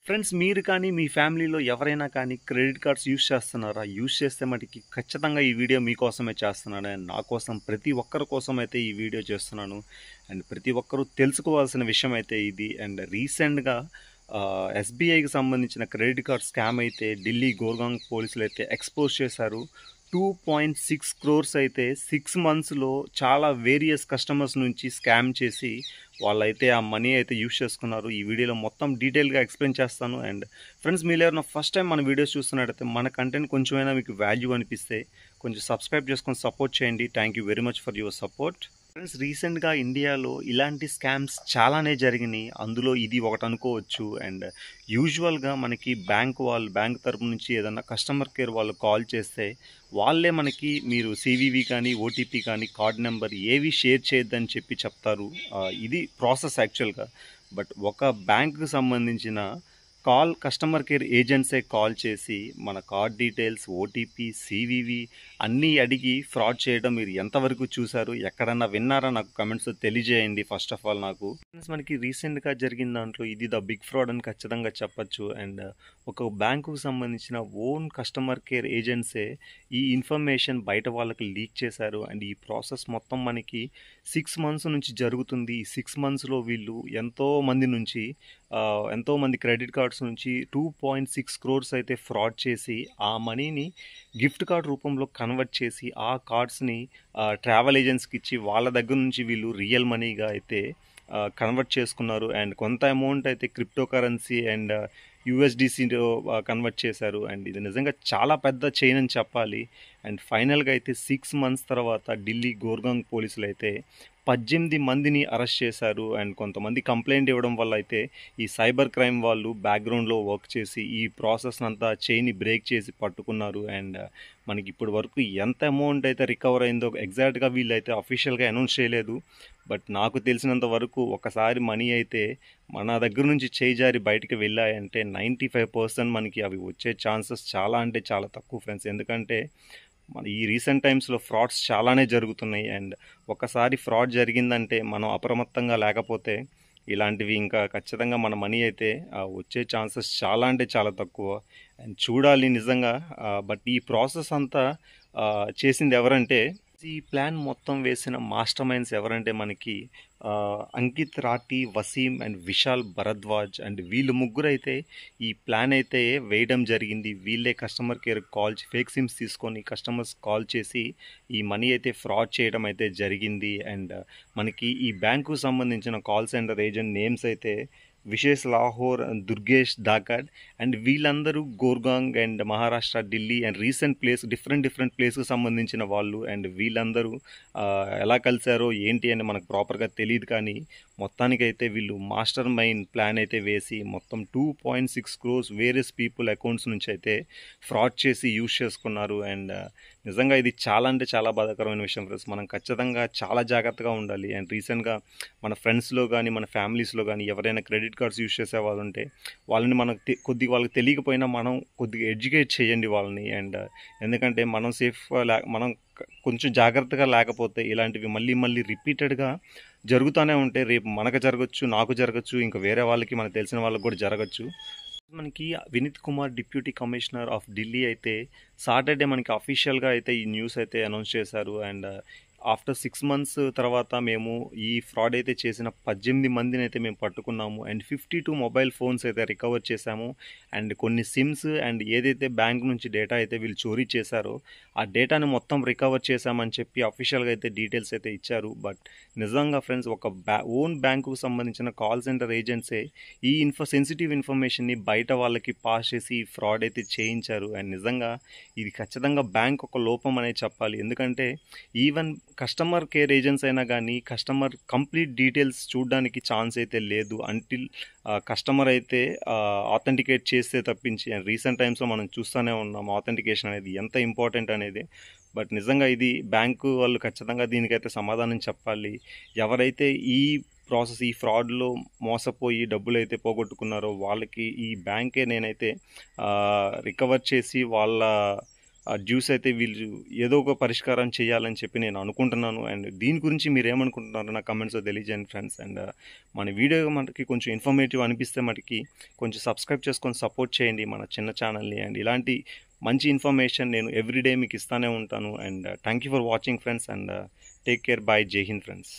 Friends మీరు కానీ మీ ఫ్యామిలీలో ఎవరైనా కానీ క్రెడిట్ కార్డ్స్ యూస్ చేస్తున్నారా? యూస్ చేస్తే మటుకి ఖచ్చితంగా ఈ వీడియో మీకోసమే చేస్తున్నాను. అండ్ నా కోసం ప్రతి ఒక్కరి కోసం అయితే ఈ వీడియో చేస్తున్నాను. అండ్ ప్రతి ఒక్కరూ తెలుసుకోవాల్సిన విషయం అయితే ఇది. అండ్ రీసెంట్గా ఎస్బీఐకి సంబంధించిన క్రెడిట్ కార్డ్ స్కామ్ అయితే ఢిల్లీ గోర్గాంగ్ పోలీసులు అయితే ఎక్స్పోజ్ చేశారు. 2.6 క్రోర్స్ అయితే 6 మంత్స్లో చాలా వేరియస్ కస్టమర్స్ నుంచి స్కామ్ చేసి వాళ్ళైతే ఆ మనీ అయితే యూస్ చేసుకున్నారు. ఈ వీడియోలో మొత్తం డీటెయిల్గా ఎక్స్ప్లెయిన్ చేస్తాను. అండ్ ఫ్రెండ్స్ మీరు ఎవరైనా ఫస్ట్ టైం మన వీడియోస్ చూస్తున్నట్టయితే మన కంటెంట్ కొంచెమైనా మీకు వాల్యూ అనిపిస్తే కొంచెం సబ్స్క్రైబ్ చేసుకొని సపోర్ట్ చేయండి. Thank you very much for your support. Friends రీసెంట్గా ఇండియాలో ఇలాంటి స్కామ్స్ చాలానే జరిగినాయి. అందులో ఇది ఒకటి అనుకోవచ్చు. అండ్ యూజువల్గా మనకి బ్యాంక్ తరపు నుంచి ఏదన్నా కస్టమర్ కేర్ వాళ్ళు కాల్ చేస్తే వాళ్ళే మనకి మీరు సివివి కానీ ఓటీపీ కానీ కార్డ్ నెంబర్ ఏవి షేర్ చేయొద్దని చెప్పి చెప్తారు. ఇది ప్రాసెస్ యాక్చువల్గా. బట్ ఒక బ్యాంకుకి సంబంధించిన కస్టమర్ కేర్ ఏజెంట్సే కాల్ చేసి మన కార్డ్ డీటెయిల్స్, ఓటీపీ, సివివి అన్నీ అడిగి ఫ్రాడ్ చేయడం మీరు ఎంతవరకు చూశారు, ఎక్కడన్నా విన్నారా నాకు కమెంట్స్లో తెలియజేయండి. ఫస్ట్ ఆఫ్ ఆల్ నాకు మనకి రీసెంట్గా జరిగిన దాంట్లో ఇది ద బిగ్ ఫ్రాడ్ అని ఖచ్చితంగా చెప్పచ్చు. అండ్ ఒక బ్యాంకుకు సంబంధించిన ఓన్ కస్టమర్ కేర్ ఏజెంట్సే ఈ ఇన్ఫర్మేషన్ బయట వాళ్ళకి లీక్ చేశారు. అండ్ ఈ ప్రాసెస్ మొత్తం మనకి 6 మంత్స్ నుంచి జరుగుతుంది. ఈ 6 మంత్స్లో వీళ్ళు ఎంతోమంది క్రెడిట్ కార్డ్స్ నుంచి 2.6 క్రోర్స్ అయితే ఫ్రాడ్ చేసి ఆ మనీని గిఫ్ట్ కార్డ్ రూపంలో కన్వర్ట్ చేసి ఆ కార్డ్స్ని ట్రావెల్ ఏజెంట్స్కి ఇచ్చి వాళ్ళ దగ్గర నుంచి వీళ్ళు రియల్ మనీగా అయితే కన్వర్ట్ చేసుకున్నారు. అండ్ కొంత అమౌంట్ అయితే క్రిప్టో కరెన్సీ అండ్ యూఎస్డిసిలో కన్వర్ట్ చేశారు. అండ్ ఇది నిజంగా చాలా పెద్ద చైన్ అని చెప్పాలి. అండ్ ఫైనల్గా అయితే 6 మంత్స్ తర్వాత ఢిల్లీ గోర్గాంగ్ పోలీసులు అయితే 18 మందిని అరెస్ట్ చేశారు. అండ్ కొంతమంది కంప్లైంట్ ఇవ్వడం వల్ల అయితే ఈ సైబర్ క్రైమ్ వాళ్ళు బ్యాక్గ్రౌండ్లో వర్క్ చేసి ఈ ప్రాసెస్ అంతా చైన్ని బ్రేక్ చేసి పట్టుకున్నారు. అండ్ మనకి ఇప్పటి వరకు ఎంత అమౌంట్ అయితే రికవర్ అయిందో ఎగ్జాక్ట్గా వీళ్ళైతే అఫీషియల్గా అనౌన్స్ చేయలేదు. బట్ నాకు తెలిసినంత వరకు ఒకసారి మనీ అయితే మన దగ్గర నుంచి చేయి జారి బయటికి వెళ్ళాయంటే 95% మనకి అవి వచ్చే ఛాన్సెస్ చాలా అంటే చాలా తక్కువ ఫ్రెండ్స్. ఎందుకంటే మన ఈ రీసెంట్ టైమ్స్లో ఫ్రాడ్స్ చాలానే జరుగుతున్నాయి. అండ్ ఒకసారి ఫ్రాడ్ జరిగిందంటే మనం అప్రమత్తంగా లేకపోతే ఇలాంటివి ఇంకా ఖచ్చితంగా మన మనీ అయితే వచ్చే ఛాన్సెస్ చాలా అంటే చాలా తక్కువ. అండ్ చూడాలి నిజంగా. బట్ ఈ ప్రాసెస్ అంతా చేసింది ఎవరంటే, ఈ ప్లాన్ మొత్తం వేసిన మాస్టర్ మైండ్స్ ఎవరంటే మనకి అంకిత్ రాఠీ, వసీం అండ్ విశాల్ భరద్వాజ్. అండ్ వీళ్ళు ముగ్గురు అయితే ఈ ప్లాన్ అయితే వేయడం జరిగింది. వీళ్ళే కస్టమర్ కేర్ ఫేక్ సిమ్స్ తీసుకొని కస్టమర్స్ కాల్ చేసి ఈ మనీ అయితే ఫ్రాడ్ చేయడం అయితే జరిగింది. అండ్ మనకి ఈ బ్యాంకు సంబంధించిన కాల్ సెంటర్ ఏజెంట్ నేమ్స్ అయితే విశేష్ లాహోర్ అండ్ దుర్గేష్ దాకాడ్. అండ్ వీళ్ళందరూ Goregaon and Maharashtra, Delhi and different ప్లేస్కి సంబంధించిన వాళ్ళు. అండ్ వీళ్ళందరూ ఎలా కలిశారో ఏంటి అని మనకు ప్రాపర్గా తెలియదు. కానీ మొత్తానికైతే వీళ్ళు మాస్టర్ మైండ్ ప్లాన్ అయితే వేసి మొత్తం 2.6 క్రోర్స్ వేరియస్ పీపుల్ అకౌంట్స్ నుంచి అయితే ఫ్రాడ్ చేసి యూజ్ చేసుకున్నారు. అండ్ నిజంగా ఇది చాలా అంటే చాలా బాధాకరమైన విషయం ఫ్రెండ్స్. మనం ఖచ్చితంగా చాలా జాగ్రత్తగా ఉండాలి. అండ్ రీసెంట్గా మన ఫ్రెండ్స్లో కానీ మన ఫ్యామిలీస్లో కానీ ఎవరైనా క్రెడిట్ కార్డ్స్ యూజ్ చేసే వాళ్ళు ఉంటే వాళ్ళని వాళ్ళకి తెలియకపోయినా మనం కొద్దిగా ఎడ్యుకేట్ చేయండి వాళ్ళని. అండ్ ఎందుకంటే మనం మనం కొంచెం జాగ్రత్తగా లేకపోతే ఇలాంటివి మళ్ళీ రిపీటెడ్గా జరుగుతూనే ఉంటే రేపు మనకు జరగచ్చు, నాకు జరగచ్చు, ఇంకా వేరే వాళ్ళకి మనకు తెలిసిన వాళ్ళకి కూడా జరగచ్చు. మనకి Vineet Kumar deputy commissioner of Delhi అయితే సాటర్డే మనకి అఫీషియల్గా అయితే ఈ న్యూస్ అయితే అనౌన్స్ చేశారు. అండ్ ఆఫ్టర్ 6 మంత్స్ తర్వాత మేము ఈ ఫ్రాడ్ అయితే చేసిన 18 మందిని అయితే మేము పట్టుకున్నాము. అండ్ 52 మొబైల్ ఫోన్స్ అయితే రికవర్ చేశాము. అండ్ కొన్ని సిమ్స్ అండ్ ఏదైతే బ్యాంక్ నుంచి డేటా అయితే వీళ్ళు చోరీ చేశారో ఆ డేటాని మొత్తం రికవర్ చేశామని చెప్పి అఫీషియల్గా అయితే డీటెయిల్స్ అయితే ఇచ్చారు. బట్ నిజంగా ఫ్రెండ్స్ ఒక ఓన్ బ్యాంకుకు సంబంధించిన కాల్ సెంటర్ ఏజెంట్సే ఈ సెన్సిటివ్ ఇన్ఫర్మేషన్ని బయట వాళ్ళకి పాస్ చేసి ఈ ఫ్రాడ్ అయితే చేయించారు. అండ్ నిజంగా ఇది ఖచ్చితంగా బ్యాంక్ ఒక లోపం అనే చెప్పాలి. ఎందుకంటే ఈవెన్ కస్టమర్ కేర్ ఏజెంట్స్ అయినా కానీ కస్టమర్ కంప్లీట్ డీటెయిల్స్ చూడడానికి ఛాన్స్ అయితే లేదు అంటిల్ కస్టమర్ అయితే ఆథెంటికేట్ చేస్తే తప్పించి. అండ్ రీసెంట్ టైమ్స్లో మనం చూస్తూనే ఉన్నాం ఆథెంటికేషన్ అనేది ఎంత ఇంపార్టెంట్ అనేది. బట్ నిజంగా ఇది బ్యాంకు వాళ్ళు ఖచ్చితంగా దీనికైతే సమాధానం చెప్పాలి. ఎవరైతే ఈ ఫ్రాడ్లో మోసపోయి డబ్బులు అయితే పోగొట్టుకున్నారో వాళ్ళకి ఈ బ్యాంకే నేనైతే రికవర్ చేసి వాళ్ళ డ్యూస్ అయితే వీళ్ళు ఏదో ఒక పరిష్కారం చేయాలని చెప్పి నేను అనుకుంటున్నాను. అండ్ దీని గురించి మీరేమనుకుంటున్నారో నా కమెంట్స్‌లో తెలియజేయండి ఫ్రెండ్స్. అండ్ మన వీడియో మనకి కొంచెం ఇన్ఫర్మేటివ్ అనిపిస్తే మటికి కొంచెం సబ్స్క్రైబ్ చేసుకొని సపోర్ట్ చేయండి మన చిన్న ఛానల్‌ని. అండ్ ఇలాంటి మంచి ఇన్ఫర్మేషన్ నేను ఎవ్రీడే మీకు ఇస్తానే ఉంటాను. And thank you for watching friends. And take care. By. జై హింద్ ఫ్రెండ్స్.